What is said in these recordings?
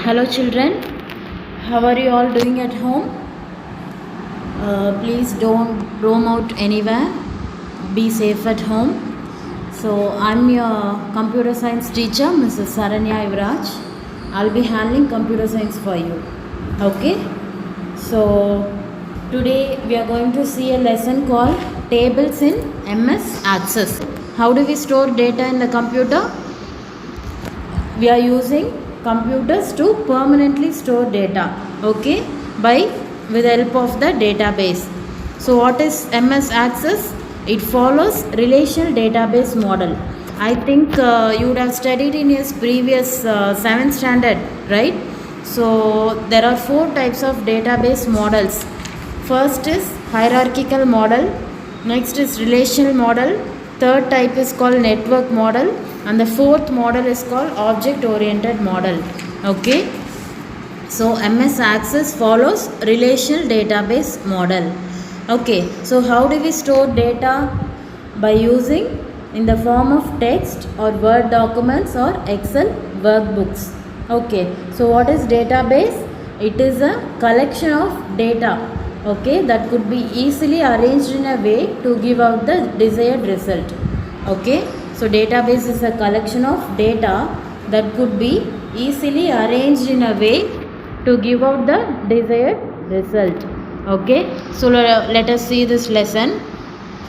Hello children, how are you all doing at home? Please don't roam out anywhere, be safe at home. So I'm your computer science teacher, Mrs. Saranya Ivraj. I'll be handling computer science for you. Okay, so today we are going to see a lesson called tables in MS Access. How do we store data in the computer? We are using computers to permanently store data, okay, with the help of the database. So what is MS Access? It follows relational database model. I think you would have studied in your previous 7th standard, right? So there are 4 types of database models. First is hierarchical model, next is relational model, third type is called network model, and the fourth model is called object oriented model. Okay, so MS Access follows relational database model. Okay, so how do we store data? By using in the form of text or Word documents or Excel workbooks. Okay, so what is database? It is a collection of data, okay, that could be easily arranged in a way to give out the desired result. Okay, so database is a collection of data that could be easily arranged in a way to give out the desired result. Okay, so let us see this lesson.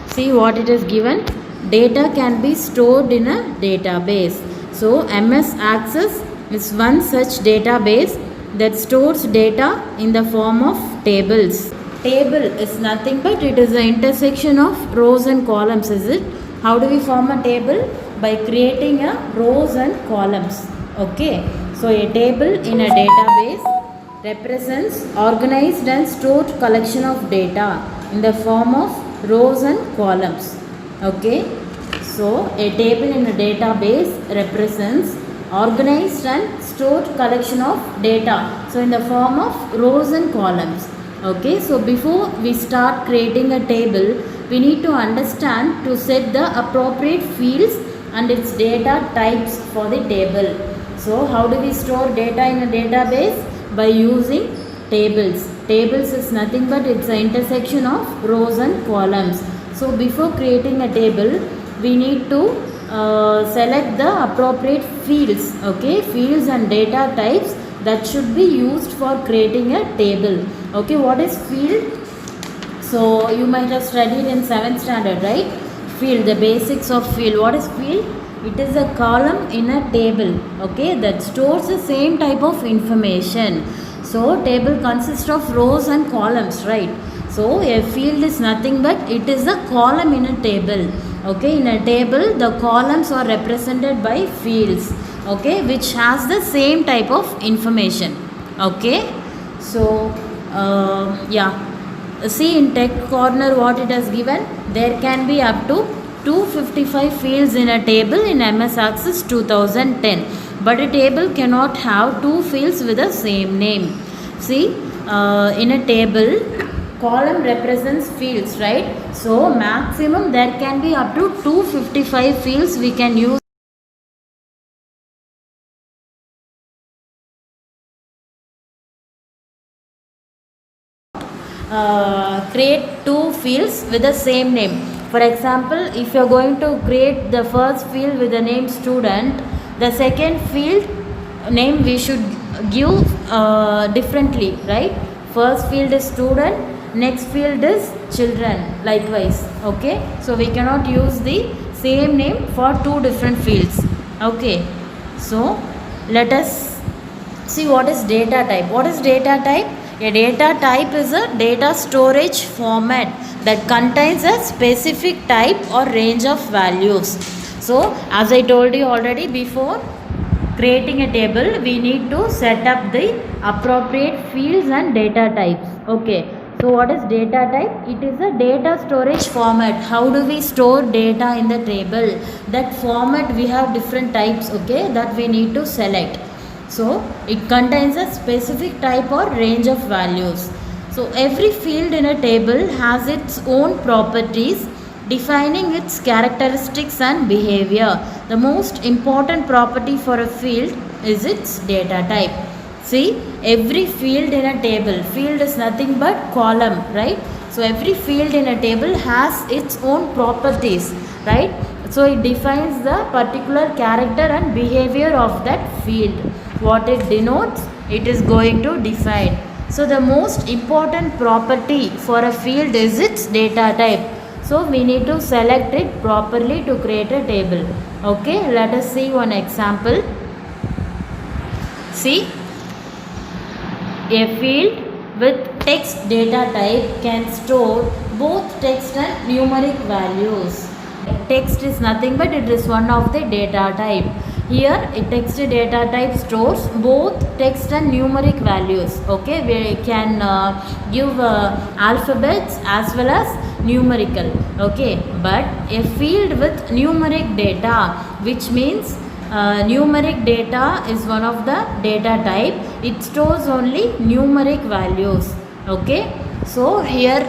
See what it is given. Data can be stored in a database. So MS Access is one such database that stores data in the form of tables. Table is nothing but it is the intersection of rows and columns, is it? How do we form a table? By creating a rows and columns. Okay, so a table in a database represents organized and stored collection of data in the form of rows and columns. Okay, so a table in a database represents organized and stored collection of data, so in the form of rows and columns. Okay, so before we start creating a table, we need to understand to set the appropriate fields and its data types for the table. So how do we store data in a database? By using tables. Tables is nothing but it's an intersection of rows and columns. So before creating a table, we need to select the appropriate fields, okay, fields and data types that should be used for creating a table. Okay, what is field? So you might have studied in 7th standard, right? Field, the basics of field. What is field? It is a column in a table, okay, that stores the same type of information. So table consists of rows and columns, right? So a field is nothing but it is a column in a table. Okay, in a table the columns are represented by fields, okay, which has the same type of information. Okay, so yeah, see in tech corner what it has given. There can be up to 255 fields in a table in MS Access 2010, but a table cannot have 2 fields with the same name. See, in a table column represents fields, right? So maximum there can be up to 255 fields we can use. Create 2 fields with the same name. For example, if you are going to create the first field with the name student, the second field name we should give differently, right? First field is student, next field is children, likewise. Okay, so we cannot use the same name for 2 different fields. Okay, so let us see what is data type. What is data type? A data type is a data storage format that contains a specific type or range of values. So as I told you already before, creating a table we need to set up the appropriate fields and data types. Okay, so what is data type? It is a data storage format. How do we store data in the table? That format we have different types, okay, that we need to select. So it contains a specific type or range of values. So every field in a table has its own properties defining its characteristics and behavior. The most important property for a field is its data type. See, every field in a table, field is nothing but column, right? So every field in a table has its own properties, right? So it defines the particular character and behavior of that field. What it denotes, it is going to define. So the most important property for a field is its data type. So we need to select it properly to create a table. Okay, let us see one example. See, a field with text data type can store both text and numeric values. Text is nothing but it is one of the data type. Here a text data type stores both text and numeric values. Okay, we can give alphabets as well as numerical. Okay, but a field with numeric data, which means numeric data is one of the data type. It stores only numeric values. Okay, so here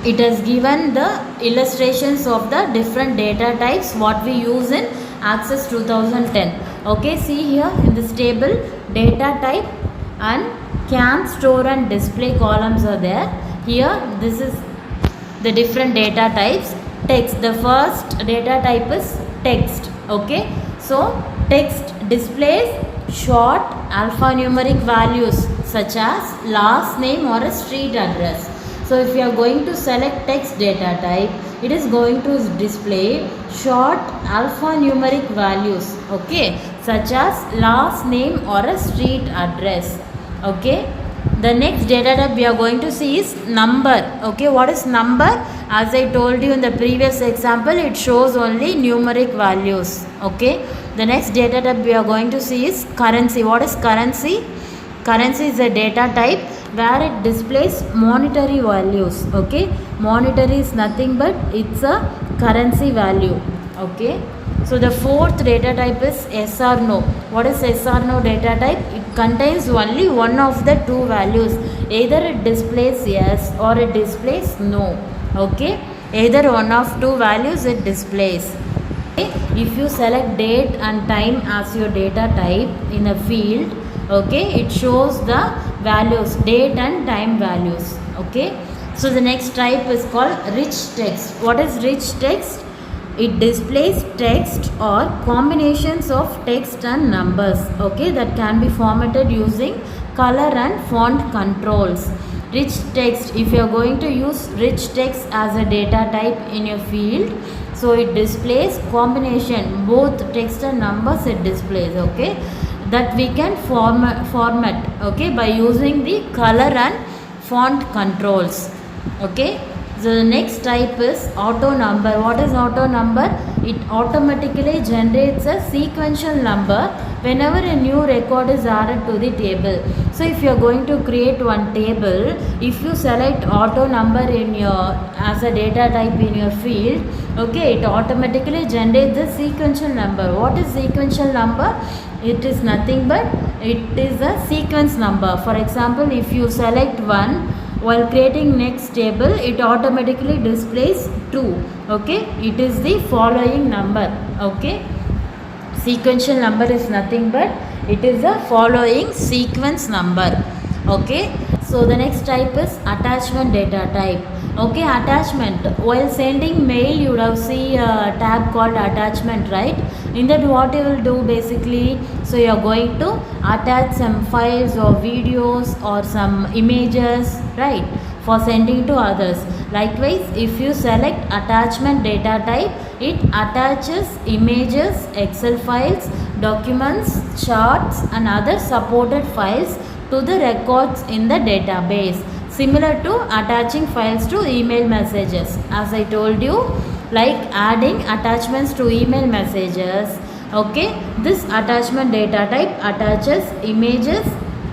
it has given the illustrations of the different data types what we use in Access 2010. Okay, see here in this table, data type and can, store and display columns are there. Here this is the different data types. Text, the first data type is text. Okay, so text displays short alphanumeric values such as last name or a street address. So if you are going to select text data type, it is going to display short alphanumeric values, okay, such as last name or a street address. Okay, the next data type we are going to see is number. Okay, what is number? As I told you in the previous example, it shows only numeric values. Okay, the next data type we are going to see is currency. What is currency? Currency is a data type where it displays monetary values. Okay, monetary is nothing but it's a currency value. Okay, so the fourth data type is yes or no. What is yes or no data type? It contains only one of the two values. Either it displays yes or it displays no. Okay, either one of two values it displays. Okay? If you select date and time as your data type in a field, okay, it shows the values, date and time values. Okay, so the next type is called rich text. What is rich text? It displays text or combinations of text and numbers, okay, that can be formatted using color and font controls. Rich text, if you are going to use rich text as a data type in your field, so it displays combination, both text and numbers it displays, okay, that we can format, okay, by using the color and font controls. Okay, so the next type is auto number. What is auto number? It automatically generates a sequential number whenever a new record is added to the table. So if you are going to create one table, if you select auto number in your as a data type in your field, okay, it automatically generates the sequential number. What is sequential number? It is nothing but it is a sequence number. For example, if you select 1, while creating next table, it automatically displays 2. Okay, it is the following number. Okay, sequential number is nothing but it is a following sequence number. Okay, so the next type is attachment data type. Okay, attachment, while sending mail you would have seen a tab called attachment, right? In that what you will do basically, so you are going to attach some files or videos or some images, right, for sending to others. Likewise, if you select attachment data type, it attaches images, Excel files, documents, charts and other supported files to the records in the database, similar to attaching files to email messages. As I told you, like adding attachments to email messages. Okay, this attachment data type attaches images,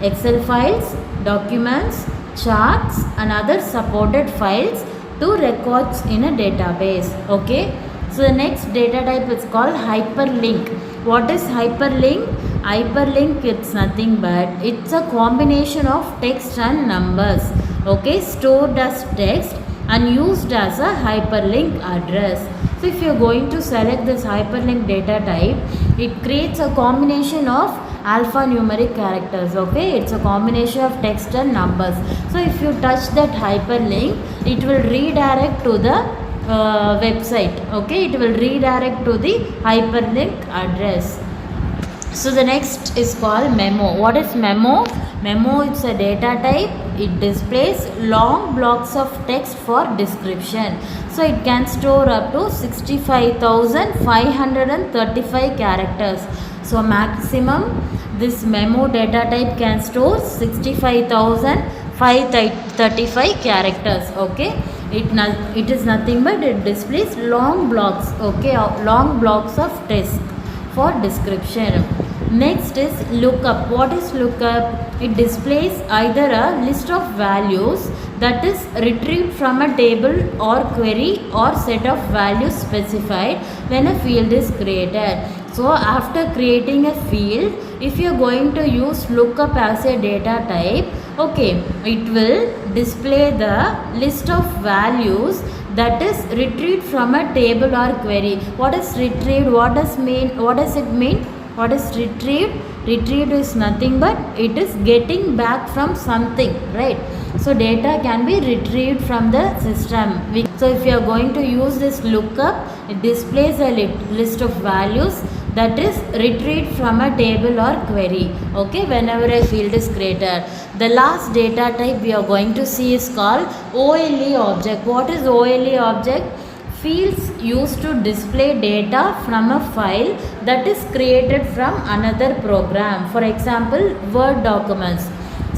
Excel files, documents, charts and other supported files to records in a database. Okay, so the next data type is called hyperlink. What is hyperlink? Hyperlink, it's nothing but it's a combination of text and numbers, okay, stored as text and used as a hyperlink address. So if you are going to select this hyperlink data type, it creates a combination of alphanumeric characters. Okay, it's a combination of text and numbers. So if you touch that hyperlink, it will redirect to the website. Okay, it will redirect to the hyperlink address. So the next is called memo. What is memo? Memo is a data type. It displays long blocks of text for description. So it can store up to 65,535 characters. So maximum this memo data type can store 65,535 characters. Okay, it is nothing but it displays long blocks. Okay, long blocks of text for description. Next is lookup. What is lookup? It displays either a list of values that is retrieved from a table or query or set of values specified when a field is created. So after creating a field, if you are going to use lookup as a data type, okay, it will display the list of values that is retrieved from a table or query. What is retrieved? What does it mean? What is retrieved? Retrieved is nothing but it is getting back from something, right? So data can be retrieved from the system. So if you are going to use this lookup, it displays a list of values that is retrieved from a table or query. Okay, whenever a field is created. The last data type we are going to see is called OLE object. What is OLE object? Fields used to display data from a file that is created from another program. For example, Word documents.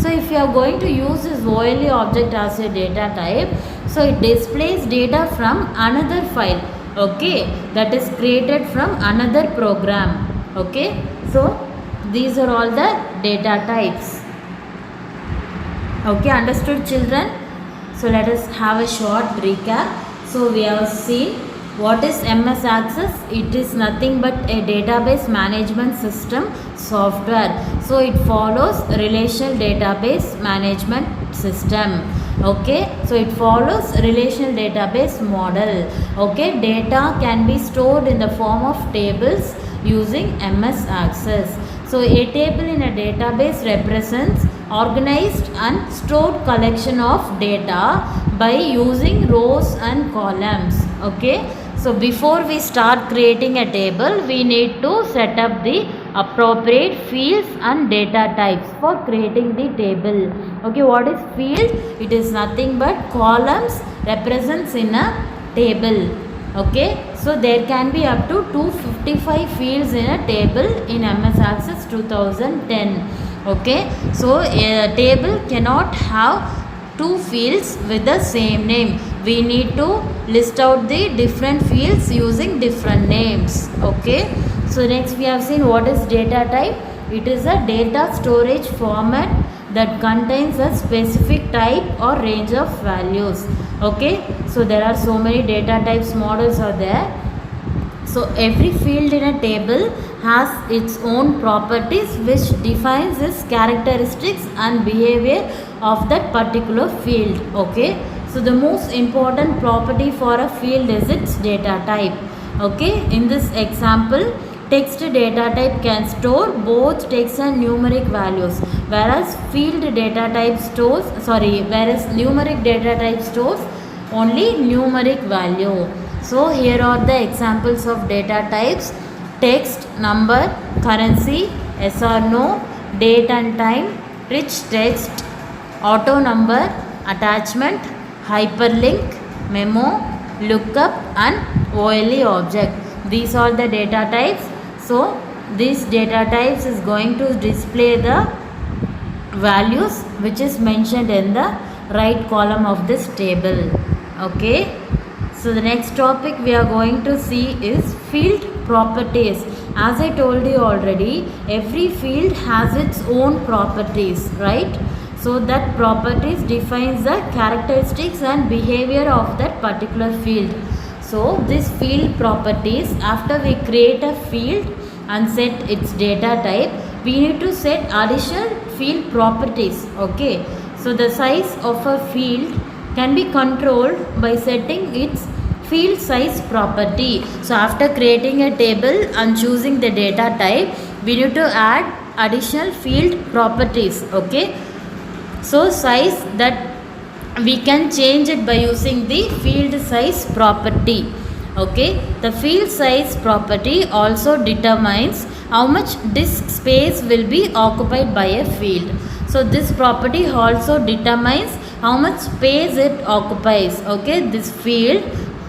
So if you are going to use this OLE object as a data type, so it displays data from another file. Okay, that is created from another program. Okay, so these are all the data types. Okay, understood, children? So let us have a short recap. So we have seen what is MS Access. It is nothing but a database management system software. So it follows relational database management system. Okay, so it follows relational database model. Okay, data can be stored in the form of tables using MS Access. So a table in a database represents organized and stored collection of data by using rows and columns. Okay, so before we start creating a table, we need to set up the appropriate fields and data types for creating the table. Okay, what is field? It is nothing but columns represents in a table. Okay, so there can be up to 255 fields in a table in MS Access 2010. Okay, so a table cannot have two fields with the same name. We need to list out the different fields using different names. Okay, so next we have seen what is data type. It is a data storage format that contains a specific type or range of values. Okay, so there are so many data types models are there. So every field in a table has its own properties which defines its characteristics and behavior of that particular field. Okay, so the most important property for a field is its data type. Okay, in this example, text data type can store both text and numeric values, whereas numeric data type stores only numeric value. So here are the examples of data types: text, number, currency, yes or no, date and time, rich text, auto number, attachment, hyperlink, memo, lookup and OLE object. These are the data types. So these data types is going to display the values which is mentioned in the right column of this table. Okay, so the next topic we are going to see is field properties. As I told you already, every field has its own properties, right? So that properties defines the characteristics and behavior of that particular field. So this field properties, after we create a field and set its data type, we need to set additional field properties. Okay, so the size of a field can be controlled by setting its field size property. So after creating a table and choosing the data type, we need to add additional field properties. Okay, so size that we can change it by using the field size property. Okay, the field size property also determines how much disk space will be occupied by a field. So this property also determines how much space it occupies. Okay, this field,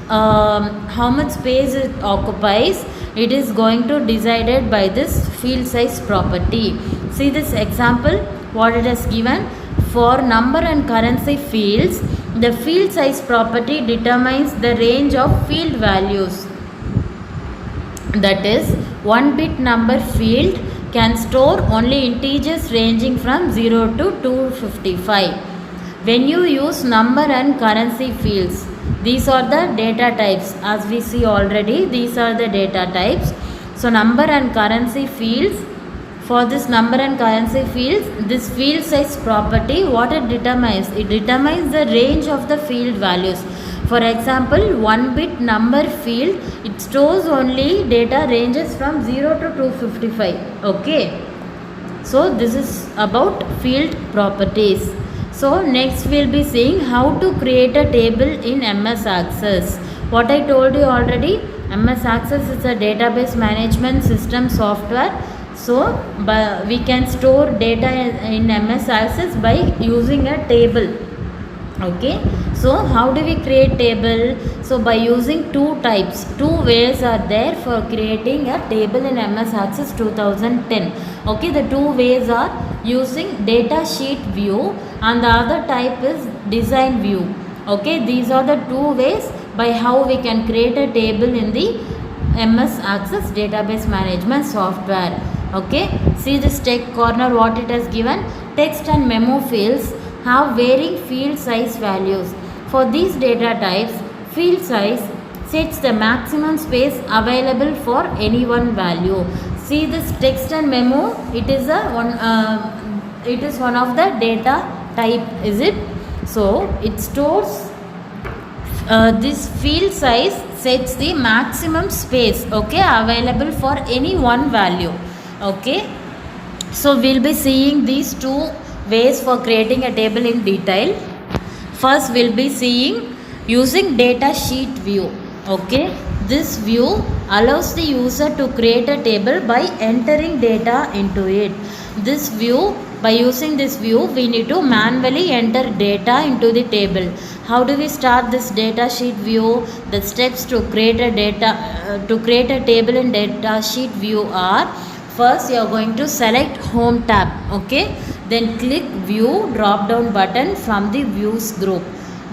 how much space it occupies, it is going to decided by this field size property. See this example, what it has given. For number and currency fields, the field size property determines the range of field values. That is, 1-bit number field can store only integers ranging from 0 to 255. When you use number and currency fields, these are the data types. As we see already, these are the data types. So number and currency fields, for this number and currency fields, this field size property, what it determines? It determines the range of the field values. For example, 1-bit number field, it stores only data ranges from 0 to 255. Okay, so this is about field properties. So next we'll be seeing how to create a table in MS Access. What I told you already, MS Access is a database management system software. So we can store data in MS Access by using a table. Okay, so how do we create table? So by using two types, two ways are there for creating a table in MS Access 2010. Okay, the two ways are using data sheet view and the other type is design view. Okay, these are the two ways by how we can create a table in the MS Access database management software. Okay, see this text corner, what it has given. Text and memo fields have varying field size values. For these data types, field size sets the maximum space available for any one value. See this text and memo, it is one of the data type, is it? So it stores this field size sets the maximum space, okay, available for any one value. Okay, so we'll be seeing these two ways for creating a table in detail. First we'll be seeing using data sheet view. Okay, this view allows the user to create a table by entering data into it. This view, by using this view, we need to manually enter data into the table. How do we start this data sheet view? The steps to create a table in data sheet view are: first you are going to select home tab. Okay, then click view drop down button from the views group.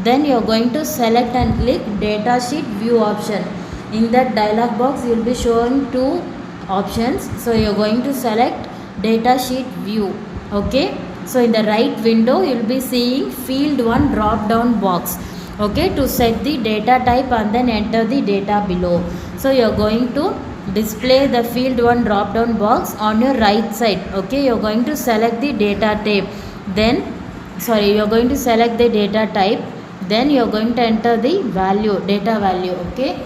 Then you are going to select and click data sheet view option. In that dialog box you will be showing two options. So you are going to select data sheet view. Okay, so in the right window you will be seeing field 1 drop down box. Okay, to set the data type and then enter the data below. So you are going to display the field 1 drop down box on your right side. Okay, you are going to select the data type, then you are going to select the data type, then you are going to enter the value, data value. Okay,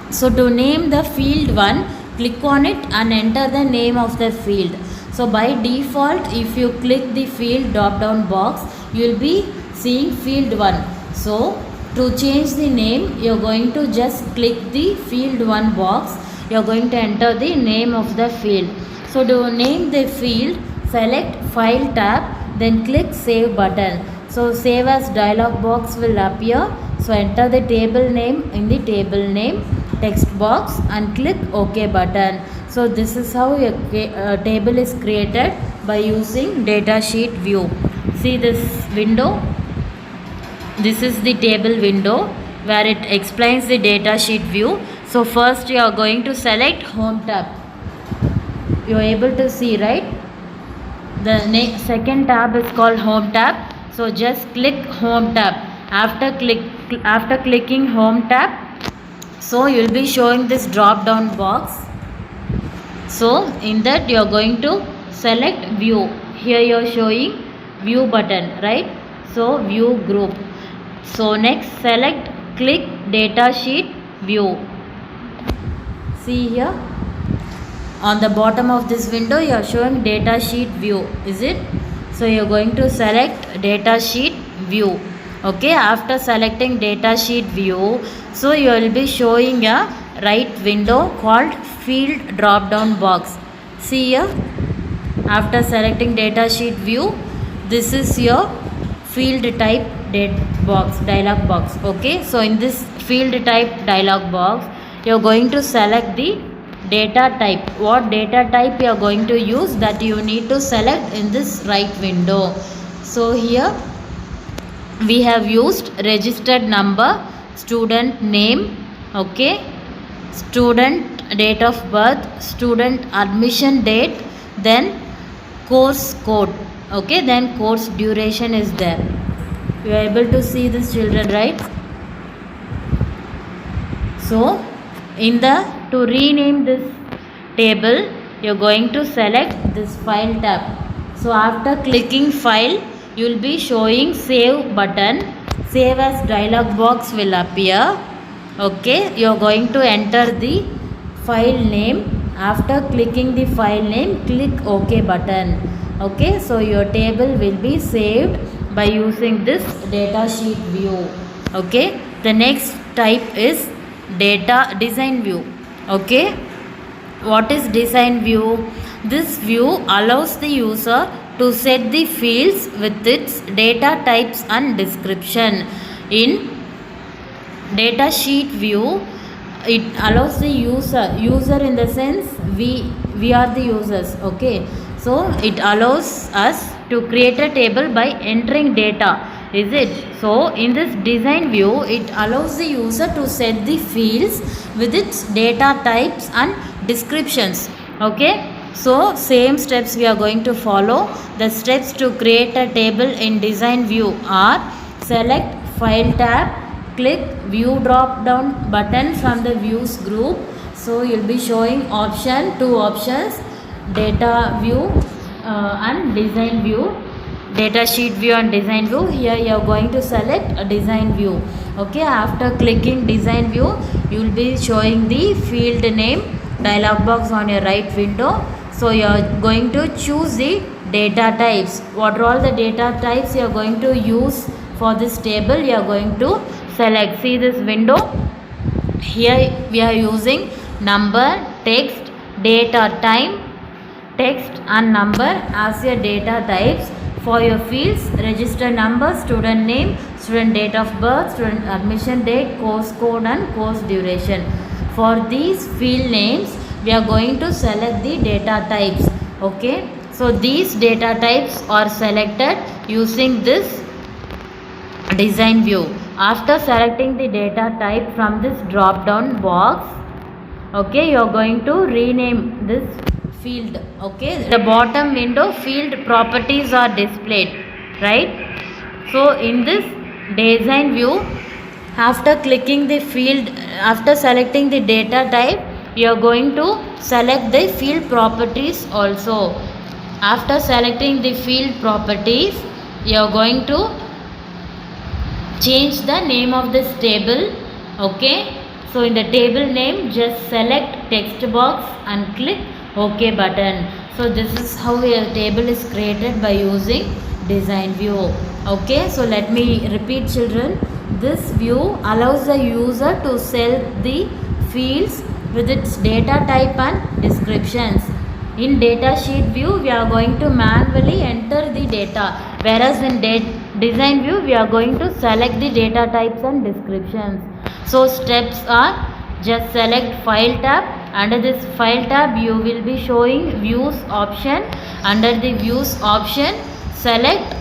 so to name the field 1, click on it and enter the name of the field. So by default, if you click the field drop down box, you will be seeing field 1. So to change the name, you are going to just click the field 1 box. You are going to enter the name of the field. So to name the field, select file tab, then click save button. So save as dialog box will appear. So enter the table name in the table name text box and click OK button. So this is how a table is created by using data sheet view. See this window. This is the table window where it explains the data sheet view. So first you are going to select home tab. You are able to see, right? The second tab is called home tab. So just click home tab. After clicking home tab, so you will be showing this drop down box. So in that you are going to select view. Here you are showing view button, right? So view group. So next click data sheet view. See here, on the bottom of this window you are showing data sheet view, is it? So you are going to select data sheet view. Okay, after selecting data sheet view, so you will be showing a right window called field drop down box. See here, after selecting data sheet view, this is your field type dialog box. Okay, so in this field type dialog box you are going to select the data type. What data type you are going to use, that you need to select in this right window. So here we have used registered number, student name, okay, student date of birth, student admission date, then course code, okay, then course duration is there. You are able to see this, children, right? So to rename this table you are going to select this file tab. So after clicking file, you will be showing save button. Save as dialog box will appear. Okay, you are going to enter the file name. After clicking the file name, click OK button. Okay, so your table will be saved by using this data sheet view. Okay, the next type is data design view. Okay, what is design view? This view allows the user to set the fields with its data types and description. In data sheet view, it allows the user in the sense we are the users. Okay, so it allows us to create a table by entering data, is it? So in this design view, it allows the user to set the fields with its data types and descriptions. Okay, so same steps we are going to follow. The steps to create a table in design view are: select file tab, click view drop down button from the views group. So you'll be showing two options, data view and design view, data sheet view and design view. Here you are going to select a design view. Okay, after clicking design view, you will be showing the field name dialog box on your right window. So you are going to choose the data types. What are all the data types you are going to use for this table? You are going to select. See this window, here we are using number, text, date or time, text and number as your data types. For your fields, register number, student name, student date of birth, student admission date, course code and course duration. For these field names, we are going to select the data types. Okay, so these data types are selected using this design view. After selecting the data type from this drop down box, okay, you are going to rename this field. Okay, the bottom window field properties are displayed, right? So in this design view, after clicking the field, after selecting the data type, you are going to select the field properties also. After selecting the field properties, you are going to change the name of this table. Okay, so in the table name, just select text box and click OK button. So this is how a table is created by using design view. Okay, so let me repeat, children. This view allows the user to set the fields with its data type and descriptions. In data sheet view, we are going to manually enter the data, whereas in design view, we are going to select the data types and descriptions. So steps are: just select file tab. Under this file tab, you will be showing views option. Under the views option, select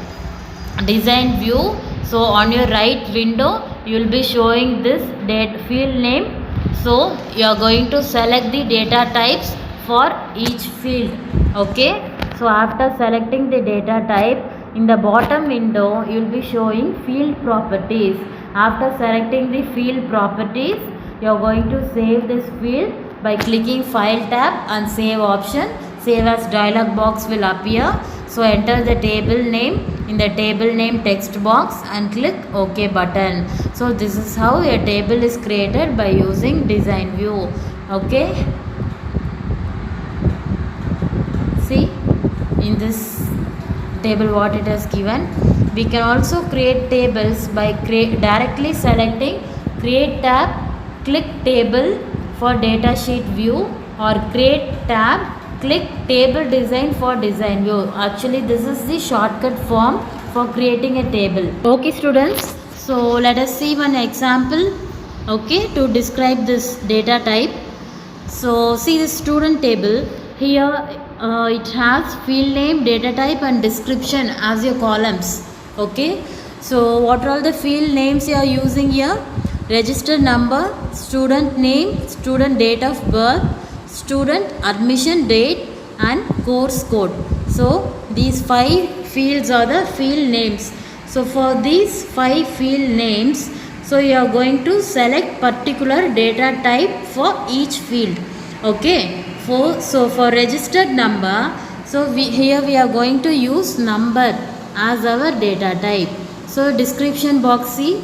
design view. So on your right window, you will be showing this field name. So you are going to select the data types for each field. Okay, so after selecting the data type, in the bottom window you will be showing field properties. After selecting the field properties, you are going to save this field by clicking file tab and save option. Save as dialog box will appear. So enter the table name in the table name text box and click OK button. So this is how a table is created by using design view. Okay. in this table what it has given. We can also create tables by directly selecting create tab, click table for datasheet view, or create tab, click table design for design view. Actually this is the shortcut form for creating a table. Okay students, so let us see one example, okay, to describe this data type. So see the student table here. It has field name, data type and description as your columns. Okay, so what are all the field names you are using here? Register number, student name, student date of birth, student admission date and course code. So these 5 fields are the field names. So for these 5 field names, so you are going to select particular data type for each field. Okay, so for registered number, so here we are going to use number as our data type. So description box, see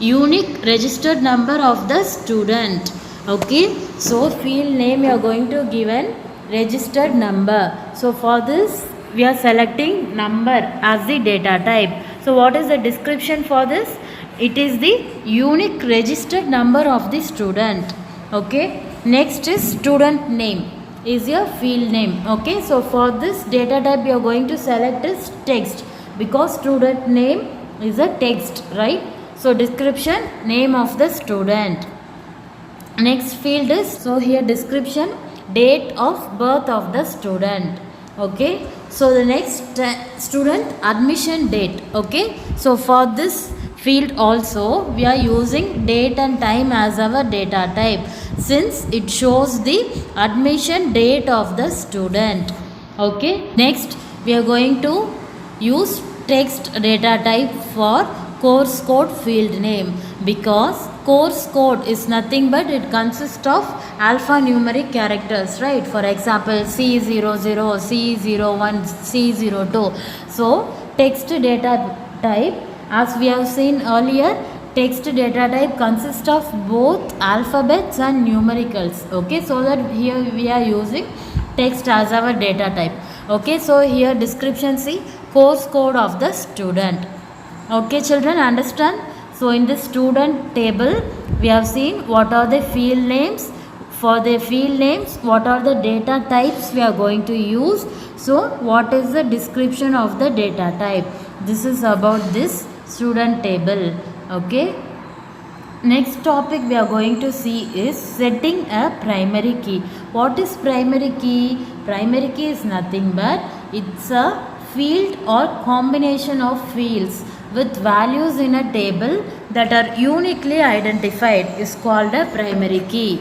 unique registered number of the student. Okay, so field name you are going to give an registered number. So for this we are selecting number as the data type. So what is the description for this? It is the unique registered number of the student. Okay, next is student name is your field name. Okay, so for this data type you are going to select is text, because student name is a text, right? So description, name of the student. Next field is, so here description, date of birth of the student. Okay, so the next student admission date. Okay, so for this field also we are using date and time as our data type, since it shows the admission date of the student. Okay, next we are going to use text data type for course code field name, because course code is nothing but it consists of alphanumeric characters, right? For example C00, C01, C02. So text data type, as we have seen earlier, text data type consists of both alphabets and numericals. Okay, so that here we are using text as our data type. Okay, so here description, see course code of the student. Okay children, understand? So in the student table we have seen what are the field names. For the field names, what are the data types we are going to use. So what is the description of the data type? This is about this student table. Okay, next topic we are going to see is setting a primary key. What is primary key? Primary key is nothing but it's a field or combination of fields with values in a table that are uniquely identified is called a primary key.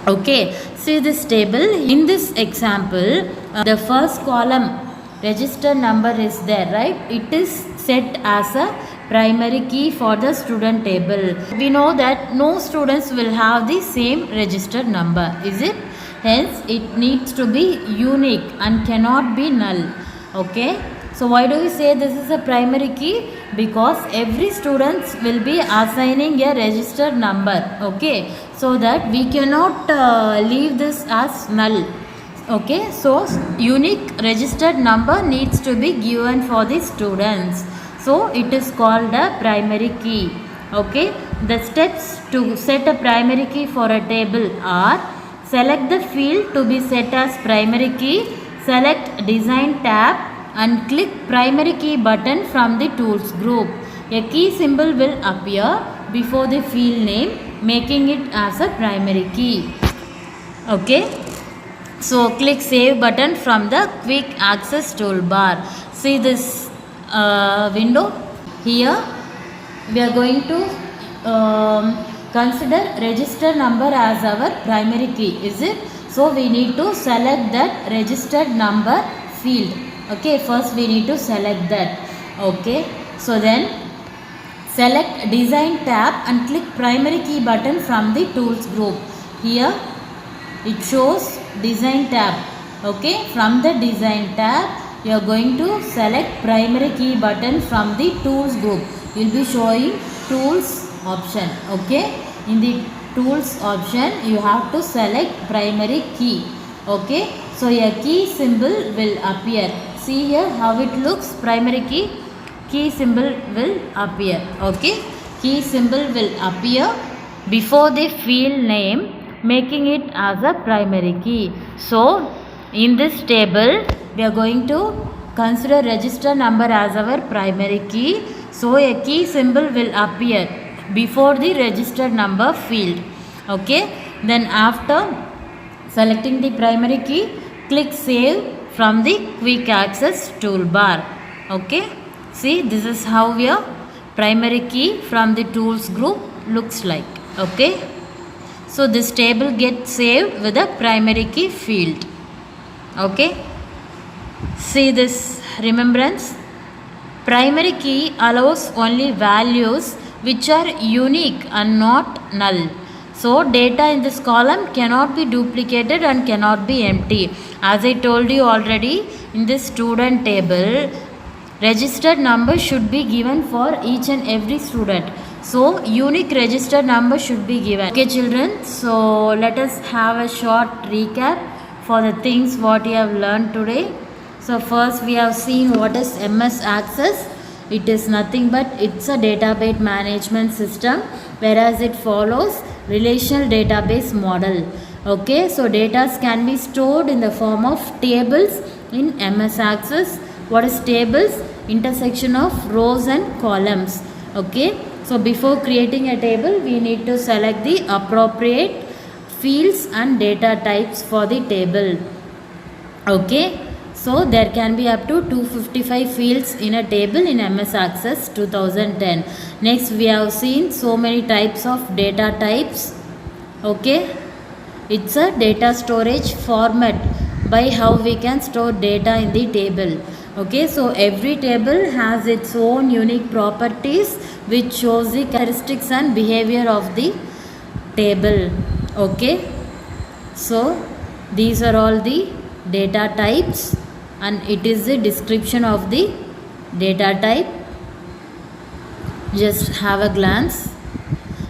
Okay, see this table. In this example, the first column register number is there, right? It is set as a primary key for the student table. We know that no students will have the same registered number, is it? Hence, it needs to be unique and cannot be null. Okay. So why do we say this is a primary key? Because every student will be assigning a registered number. Okay, so that we cannot leave this as null. Okay, so unique registered number needs to be given for the students. So it is called a primary key. Okay, the steps to set a primary key for a table are: select the field to be set as primary key, select design tab and click primary key button from the tools group. A key symbol will appear before the field name, making it as a primary key. Okay, so click save button from the quick access toolbar. See this window here. We are going to consider register number as our primary key, is it? So we need to select that registered number field. Okay, first we need to select that. Okay, so then select design tab and click primary key button from the tools group. Here it shows design tab. Okay, from the design tab you are going to select primary key button from the tools group. You will be showing tools option. Okay, in the tools option you have to select primary key. Okay, so a key symbol will appear. See here how it looks. Primary key symbol will appear. Okay, key symbol will appear before the field name, making it as a primary key. So in this table we are going to consider register number as our primary key. So a key symbol will appear before the register number field. Okay, then after selecting the primary key, click save from the quick access toolbar. Okay, see, this is how your primary key from the tools group looks like. Okay, so this table gets saved with a primary key field. Okay, see this remembrance. Primary key allows only values which are unique and not null. So data in this column cannot be duplicated and cannot be empty. As I told you already, in this student table, registered number should be given for each and every student. So unique registered number should be given. Okay children, so let us have a short recap for the things what you have learned today. So first we have seen what is MS Access. It is nothing but it's a database management system, whereas it follows relational database model. Okay, so data can be stored in the form of tables in MS Access. What is tables? Intersection of rows and columns. Okay, so before creating a table we need to select the appropriate fields and data types for the table. Okay, so there can be up to 255 fields in a table in MS Access 2010. Next we have seen so many types of data types. Okay, it's a data storage format by how we can store data in the table. Okay, so every table has its own unique properties which shows the characteristics and behavior of the table. Okay, so these are all the data types and it is the description of the data type. Just have a glance.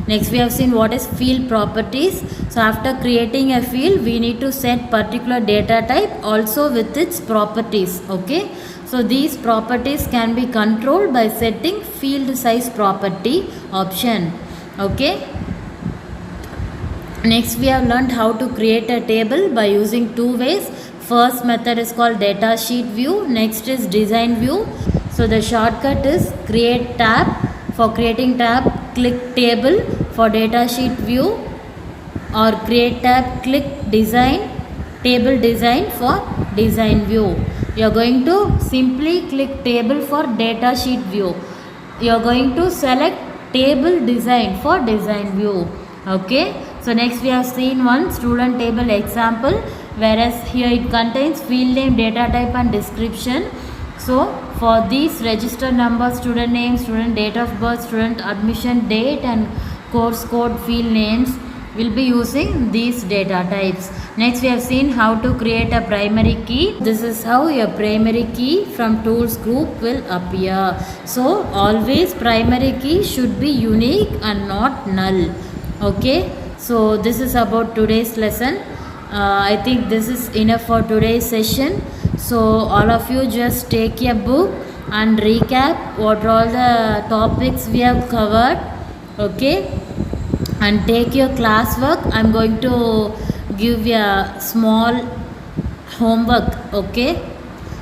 Next we have seen what is field properties. So after creating a field we need to set particular data type also with its properties. Okay, so these properties can be controlled by setting field size property option. Okay, next we have learned how to create a table by using two ways. First method is called data sheet view, next is design view. So the shortcut is create tab. For creating tab, click table. For data sheet view or create tab, click design, table design for design view. You are going to simply click table for data sheet view. You are going to select table design for design view. Okay, so next we have seen one student table example, whereas here it contains field name, data type and description. So for these register number, student name, student date of birth, student admission date and course code field names, will be using these data types. Next we have seen how to create a primary key. This is how your primary key from tools group will appear. So always primary key should be unique and not null. Okay, so this is about today's lesson. I think this is enough for today's session. So all of you just take a book and recap what are all the topics we have covered. Okay, and take your classwork. I'm going to give you a small homework. Okay,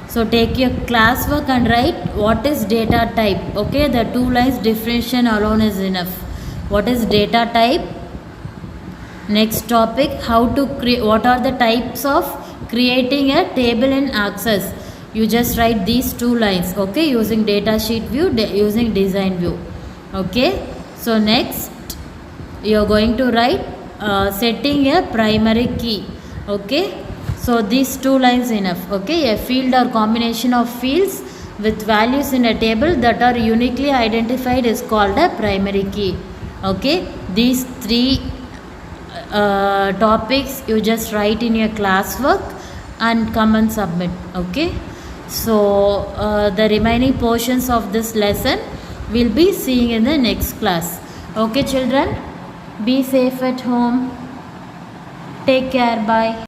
so take your classwork and write what is data type. Okay, the 2 lines differentiation alone is enough. What is data type? Next topic, how to create, what are the types of creating a table in Access. You just write these 2 lines. Okay, using data sheet view, using design view. Okay, so next you are going to write setting a primary key. Okay, so these 2 lines enough. Okay, a field or combination of fields with values in a table that are uniquely identified is called a primary key. Okay, these 3 topics you just write in your classwork and come and submit. Okay, so the remaining portions of this lesson we'll be seeing in the next class. Okay children, be safe at home, take care, bye.